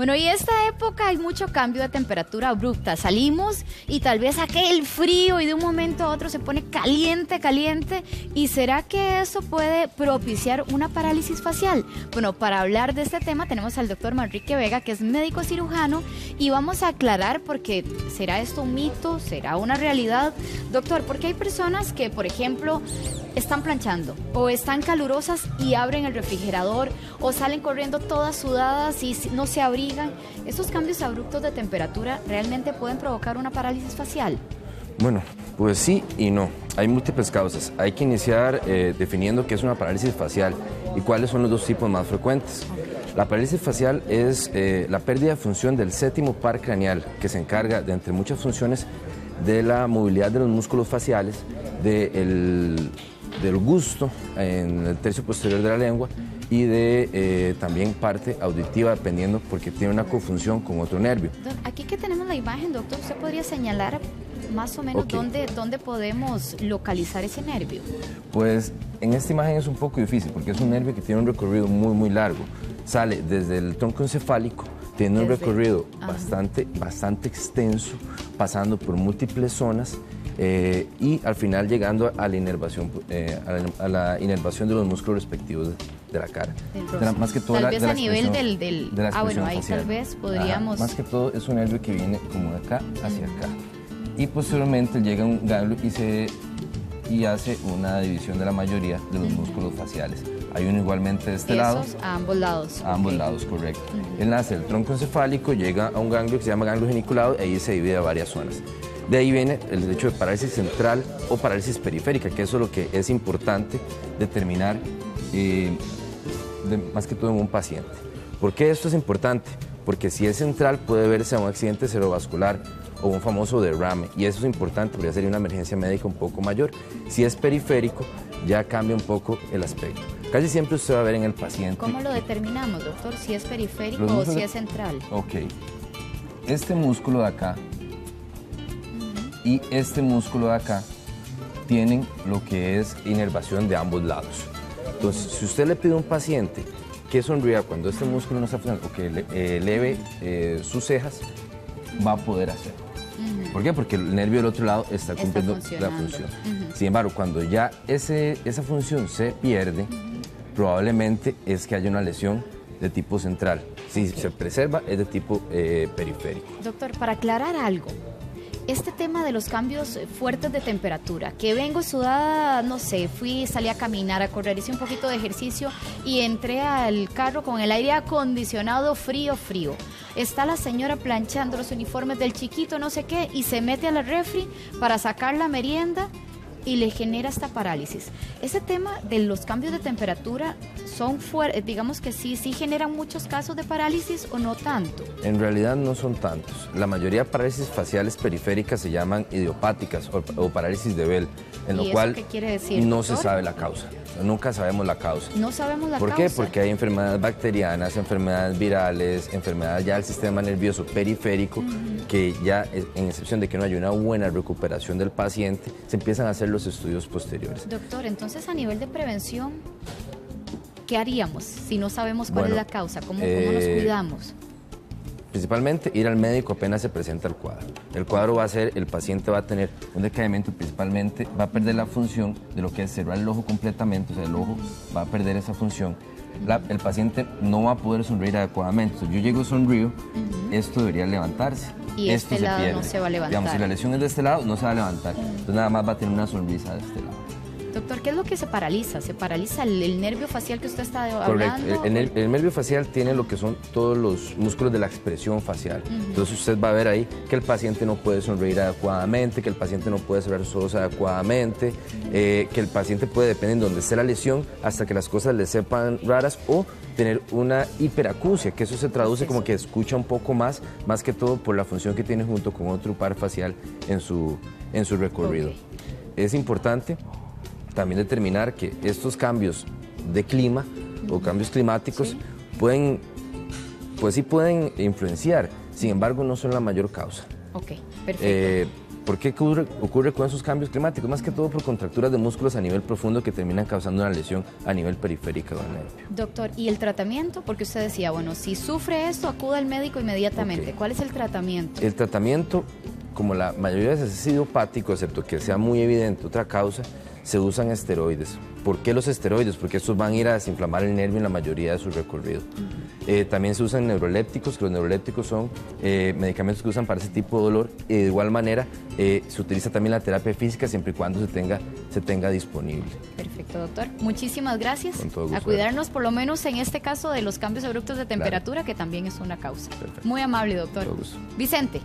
Bueno, y esta época hay mucho cambio de temperatura abrupta. Salimos y tal vez aquel frío y de un momento a otro se pone caliente, caliente. ¿Y será que eso puede propiciar una parálisis facial? Bueno, para hablar de este tema tenemos al doctor Manrique Vega, que es médico cirujano, y vamos a aclarar porque ¿será esto un mito? ¿Será una realidad? Doctor, porque hay personas que, por ejemplo, están planchando o están calurosas y abren el refrigerador o salen corriendo todas sudadas y no se abrigan. ¿Estos cambios abruptos de temperatura realmente pueden provocar una parálisis facial? Bueno, pues sí y no. Hay múltiples causas. Hay que iniciar definiendo qué es una parálisis facial y cuáles son los dos tipos más frecuentes. La parálisis facial es la pérdida de función del séptimo par craneal, que se encarga de, entre muchas funciones, de la movilidad de los músculos faciales, del gusto en el tercio posterior de la lengua y de también parte auditiva, dependiendo, porque tiene una cofunción con otro nervio. Aquí que tenemos la imagen, doctor, ¿usted podría señalar más o menos dónde podemos localizar ese nervio? Pues en esta imagen es un poco difícil, porque es un nervio que tiene un recorrido muy largo. Sale desde el tronco encefálico, tiene un recorrido bastante extenso, pasando por múltiples zonas, y al final llegando a la inervación, de los músculos respectivos de la cara. Más que todo tal vez a nivel de la bueno, ahí facial. Tal vez podríamos... Más que todo es un nervio que viene como de acá hacia acá. Y posteriormente llega un ganglio y hace una división de la mayoría de los músculos faciales. Hay uno igualmente de este lado. A ambos lados. A ambos lados, correcto. Él nace del tronco encefálico, llega a un ganglio que se llama ganglio geniculado y ahí se divide a varias zonas. De ahí viene el hecho de parálisis central o parálisis periférica, que eso es lo que es importante determinar más que todo en un paciente. ¿Por qué esto es importante? Porque si es central puede verse a un accidente cerebrovascular o un famoso derrame, y eso es importante porque ya sería una emergencia médica un poco mayor. Si es periférico, ya cambia un poco el aspecto. Casi siempre usted va a ver en el paciente... ¿Cómo lo determinamos, doctor? ¿Si es periférico o si es central? Ok. Este músculo de acá y este músculo de acá tienen lo que es inervación de ambos lados. Entonces, si usted le pide a un paciente que sonría cuando este músculo no está funcionando o que eleve sus cejas, va a poder hacerlo. ¿Por qué? Porque el nervio del otro lado está cumpliendo la función. Sin embargo, cuando ya esa función se pierde, probablemente es que haya una lesión de tipo central. Si se preserva, es de tipo periférico. Doctor, para aclarar algo, este tema de los cambios fuertes de temperatura, que vengo sudada, no sé, salí a caminar, a correr, hice un poquito de ejercicio y entré al carro con el aire acondicionado frío. Está la señora planchando los uniformes del chiquito, no sé qué, y se mete a la refri para sacar la merienda y le genera esta parálisis. Ese tema de los cambios de temperatura son fuertes, digamos que sí generan muchos casos de parálisis o no tanto. En realidad no son tantos. La mayoría de parálisis faciales periféricas se llaman idiopáticas o parálisis de Bell, en lo cual ¿qué quiere decir, no doctor? se sabe la causa. Nunca sabemos la causa. No sabemos la causa. causa. ¿Por qué? Porque hay enfermedades bacterianas, enfermedades virales, enfermedades ya del sistema nervioso periférico, que ya, en excepción de que no haya una buena recuperación del paciente, se empiezan a hacer los estudios posteriores. Doctor, entonces a nivel de prevención, ¿qué haríamos si no sabemos cuál es la causa? ¿Cómo nos cuidamos? Principalmente ir al médico apenas se presenta el cuadro. El cuadro va a ser, el paciente va a tener un decaimiento, principalmente va a perder la función de lo que es cerrar el ojo completamente, o sea, el ojo va a perder esa función. El paciente no va a poder sonreír adecuadamente. Entonces, yo llego, sonrío, esto debería levantarse. Y esto este lado se pierde. no se va a levantar. Digamos, si la lesión es de este lado, no se va a levantar. Entonces nada más va a tener una sonrisa de este lado. Doctor, ¿qué es lo que se paraliza? ¿Se paraliza el nervio facial que usted está hablando? Correcto. El nervio facial tiene lo que son todos los músculos de la expresión facial. Entonces usted va a ver ahí que el paciente no puede sonreír adecuadamente, que el paciente no puede cerrar sus ojos adecuadamente, que el paciente puede, depender de dónde esté la lesión, hasta que las cosas le sepan raras, o tener una hiperacusia, que eso se traduce como que escucha un poco más que todo por la función que tiene junto con otro par facial en su recorrido. Es importante también determinar que estos cambios de clima o cambios climáticos pueden influenciar, sin embargo no son la mayor causa. Perfecto. ¿Por qué ocurre con esos cambios climáticos? Más que todo por contracturas de músculos a nivel profundo que terminan causando una lesión a nivel periférico del nervio. Doctor, ¿y el tratamiento? Porque usted decía, bueno, si sufre esto, acuda al médico inmediatamente. Okay. ¿Cuál es el tratamiento? El tratamiento, como la mayoría de veces es idiopático, excepto que sea muy evidente otra causa, se usan esteroides. ¿Por qué los esteroides? Porque estos van a ir a desinflamar el nervio en la mayoría de su recorrido. También se usan neurolépticos, que los neurolépticos son medicamentos que usan para ese tipo de dolor. Y de igual manera se utiliza también la terapia física siempre y cuando se tenga disponible. Perfecto, doctor. Muchísimas gracias. Con todo gusto. A cuidarnos, por lo menos en este caso de los cambios abruptos de temperatura, claro, que también es una causa. Perfecto. Muy amable, doctor. Con todo gusto. Vicente.